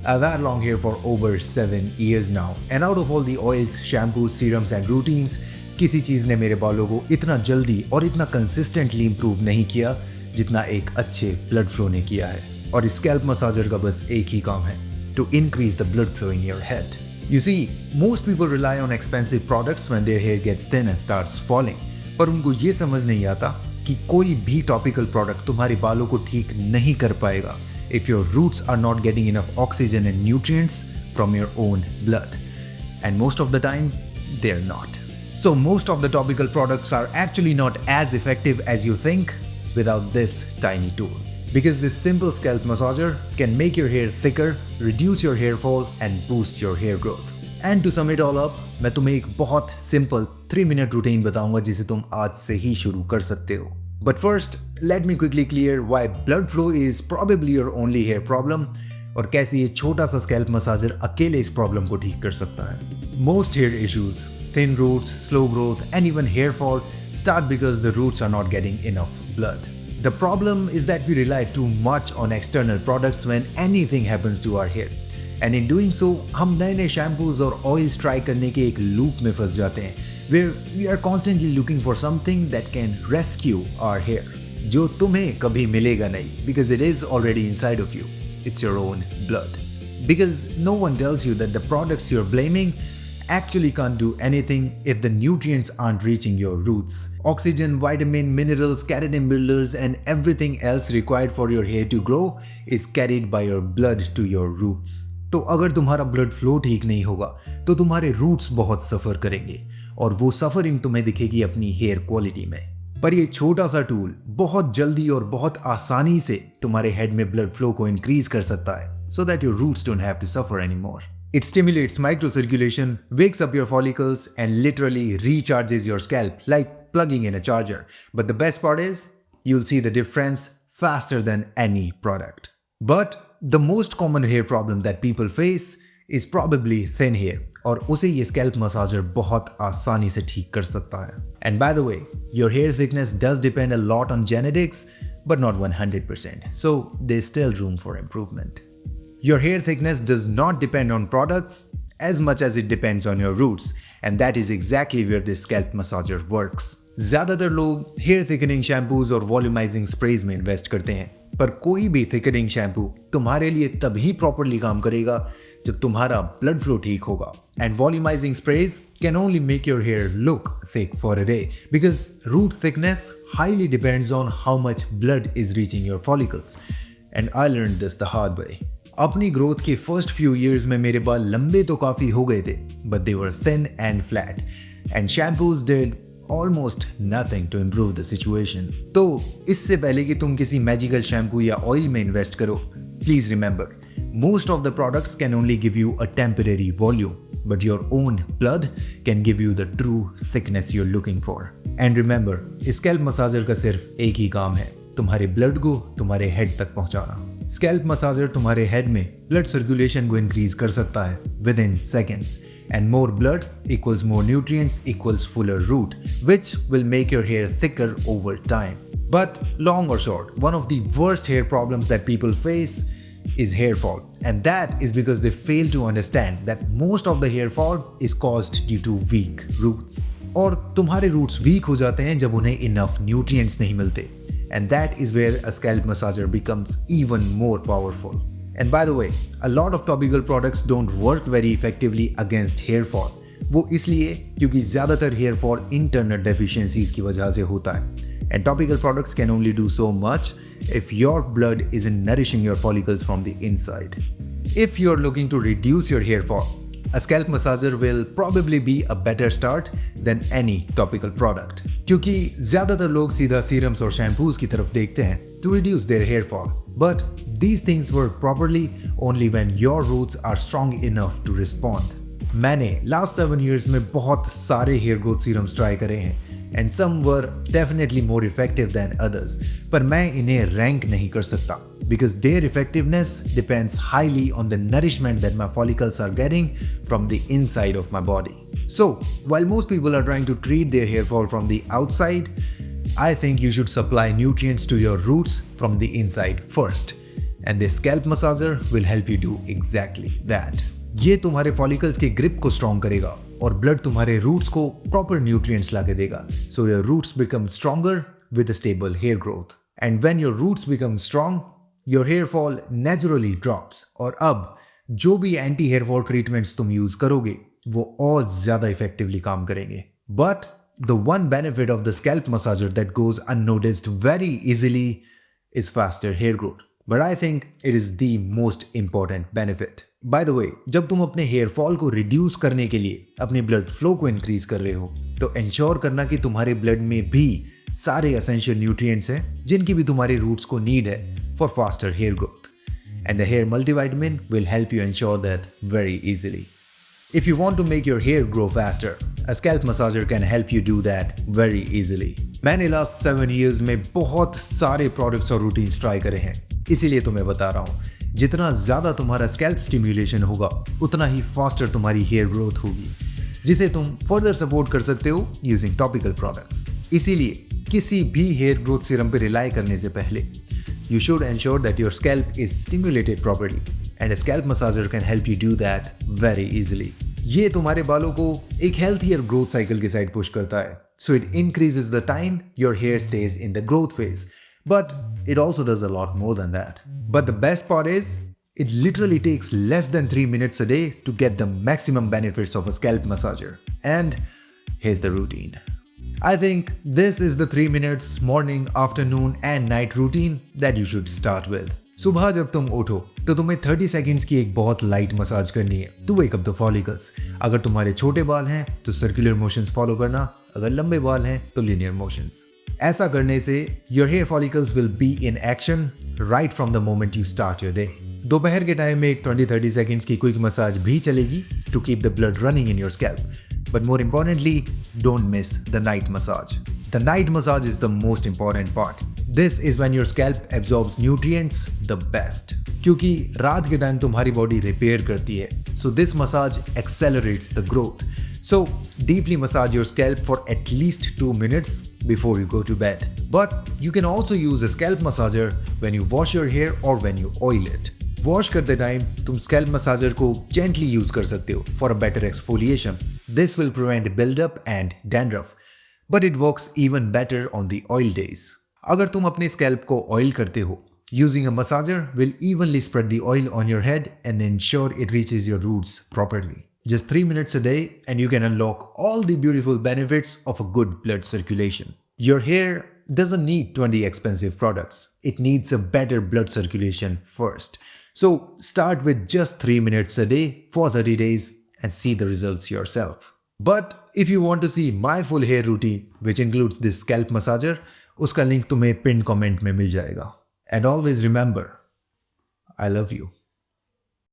I've had long hair for over 7 years now, and out of all the oils, shampoos, serums and routines, किसी चीज ने मेरे बालों को इतना जल्दी और इतना कंसिस्टेंटली इंप्रूव नहीं किया जितना एक अच्छे ब्लड फ्लो ने किया है। और इस स्कैल्प मसाजर का बस एक ही काम है, to increase the blood flow in your head. You see, most people rely on expensive products when their hair gets thin and starts falling. पर उनको ये समझ नहीं आता कि कोई भी टॉपिकल प्रोडक्ट तुम्हारे बालों को ठीक नहीं कर पाएगा if your roots are not getting enough oxygen and nutrients from your own blood. And most of the time, they're not. So most of the topical products are actually not as effective as you think without this tiny tool. Because this simple scalp massager can make your hair thicker, reduce your hair fall and boost your hair growth. And to sum it all up, मैं तुम्हें एक बहुत simple 3-minute routine बताऊंगा जिसे तुम आज से ही शुरू कर सकते हो. But first, let me quickly clear why blood flow is probably your only hair problem और कैसे ये छोटा सा scalp massager अकेले इस problem को ठीक कर सकता है. Most hair issues, thin roots, slow growth and even hair fall start because the roots are not getting enough blood. The problem is that we rely too much on external products when anything happens to our hair. And in doing so, हम नए shampoos और oils try करने के एक loop में फंस जाते हैं where we are constantly looking for something that can rescue our hair, जो तुम्हें कभी मिलेगा नहीं because it is already inside of you. It's your own blood. Because no one tells you that the products you're blaming actually can't do anything if the nutrients aren't reaching your roots. Oxygen, vitamin, minerals, keratin builders and everything else required for your hair to grow is carried by your blood to your roots. तो अगर तुम्हारा blood flow ठीक नहीं होगा तो तुम्हारे roots बहुत सफ़र करेंगे और वो सफरिंग तुम्हें दिखेगी अपनी हेयर क्वालिटी में। पर ये छोटा सा टूल बहुत जल्दी और बहुत आसानी से तुम्हारे हेड में ब्लड फ्लो को इंक्रीज कर सकता है so that your roots don't have to suffer anymore. It stimulates microcirculation, wakes up your follicles and literally recharges your scalp like plugging in a charger. But the best part is you'll see the difference faster than any product. But the most common hair problem that people face is probably thin hair और उसे ये scalp massager बहुत आसानी से ठीक कर सकता है. And by the way, your hair thickness does depend a lot on genetics but not 100%. So there's still room for improvement. Your hair thickness does not depend on products as much as it depends on your roots and that is exactly where this scalp massager works. ज़्यादातर लोग hair thickening shampoos और volumizing sprays में invest करते हैं पर कोई भी thickening shampoo तुम्हारे लिए तभी प्रॉपर्ली काम करेगा जब तुम्हारा ब्लड फ्लो ठीक होगा. And volumising sprays can only make your hair look thick for a day because root thickness highly depends on how much blood is reaching your follicles. And I learn this the hard way. अपनी growth के first few years में मेरे बाल लंबे तो काफ़ी हो गए थे but they were thin and flat and shampoos did almost nothing to improve the situation. तो इससे पहले कि तुम किसी मैजिकल शैम्पू या ऑयल में इन्वेस्ट करो, please remember, most of the products can only give you a temporary volume, but your own blood can give you the true thickness you're looking for. And remember, scalp massager का सिर्फ एक ही काम है, तुम्हारे blood को तुम्हारे head तक पहुंचाना. स्कैल्प मसाजर तुम्हारे हेड में ब्लड सर्कुलेशन को इंक्रीज कर सकता है within seconds. And more blood equals more nutrients equals fuller root, which will make your hair thicker over time. But long or short, one of the worst hair problems that people face is hair fall. And that is because they fail to understand that most of the hair fall is caused due to weak roots. और तुम्हारे roots weak हो जाते हैं जब उन्हें enough nutrients नहीं मिलते. And that is where a scalp massager becomes even more powerful. And by the way, a lot of topical products don't work very effectively against hair fall. वो इसलिए क्योंकि ज़्यादातर hair fall internal deficiencies की वजह से होता है. And topical products can only do so much if your blood isn't nourishing your follicles from the inside. If you're looking to reduce your hair fall, a scalp massager will probably be a better start than any topical product. क्योंकि ज़्यादातर लोग सीधा serums और shampoos की तरफ देखते हैं to reduce their hair fall. But these things work properly only when your roots are strong enough to respond. मैंने last 7 years में बहुत सारे hair growth serums try करे हैं and some were definitely more effective than others. पर मैं इन्हें rank नहीं कर सकता because their effectiveness depends highly on the nourishment that my follicles are getting from the inside of my body. So, while most people are trying to treat their hair fall from the outside, I think you should supply nutrients to your roots from the inside first. And this scalp massager will help you do exactly that. ये तुम्हारे follicles के grip को strong करेगा और blood तुम्हारे roots को proper nutrients लाके देगा, so your roots become stronger with stable hair growth. And when your roots become strong, your hair fall naturally drops. और अब जो भी एंटी हेयर फॉल ट्रीटमेंट्स तुम यूज करोगे वो और ज्यादा इफेक्टिवली काम करेंगे। But the one benefit of the scalp massager that goes unnoticed very easily is faster hair growth. But I think it is the most important benefit. By the way, जब तुम अपने hair fall को reduce करने के लिए अपने blood flow को increase कर रहे हो तो इंश्योर करना कि तुम्हारे ब्लड में भी सारे एसेंशियल न्यूट्रिएंट्स हैं जिनकी भी तुम्हारे रूट्स को नीड है for faster hair growth. And the hair multivitamin will help you ensure that very easily. If you want to make your hair grow faster, a scalp massager can help you do that very easily. मैंने last 7 years में बहुत सारे products और routines try करे हैं, इसीलिए तुम्हें बता रहा हूँ जितना ज़्यादा तुम्हारा scalp stimulation होगा उतना ही faster तुम्हारी hair growth होगी, जिसे तुम further support कर सकते हो using topical products. इसीलिए किसी भी hair growth serum पे rely करने से पहले you should ensure that your scalp is stimulated properly. And a scalp massager can help you do that very easily. ये तुम्हारे बालों को एक healthier growth cycle के साइड पुश करता है. So it increases the time your hair stays in the growth phase. But it also does a lot more than that. But the best part is, it literally takes less than 3 minutes a day to get the maximum benefits of a scalp massager. And here's the routine. I think this is the 3 minutes morning, afternoon and night routine that you should start with. सुबह जब तुम उठो तो तुम्हें 30 seconds की एक बहुत light massage करनी है to wake up the follicles. अगर तुम्हारे छोटे बाल हैं तो सर्कुलर मोशंस फॉलो करना, अगर लंबे बाल हैं तो लीनियर मोशंस। ऐसा करने से your hair follicles will be in action right from the moment you start your day. दोपहर के टाइम में एक 20-30 सेकंड्स की क्विक मसाज भी चलेगी to keep the blood running in your scalp. But more importantly, don't miss the night massage. The night massage is the most important part. This is when your scalp absorbs nutrients the best. क्योंकि रात के time तुम्हारी body repair करती है, so this massage accelerates the growth. So deeply massage your scalp for at least 2 minutes before you go to bed. But you can also use a scalp massager when you wash your hair or when you oil it. Wash करते time तुम scalp massager को gently use कर सकते हो for a better exfoliation. This will prevent buildup and dandruff, but it works even better on the oil days. अगर तुम अपने scalp को ऑयल करते हो, using a massager will evenly spread the oil on your head and ensure it reaches your roots properly. Just 3 minutes a day and you can unlock all the beautiful benefits of a good blood circulation. Your hair doesn't need 20 expensive products. It needs a better blood circulation first. So start with just 3 minutes a day for 30 days and see the results yourself. But if you want to see my full hair routine, which includes this scalp massager, उसका link तुम्हें pinned comment में मिल जाएगा. And always remember, I love you.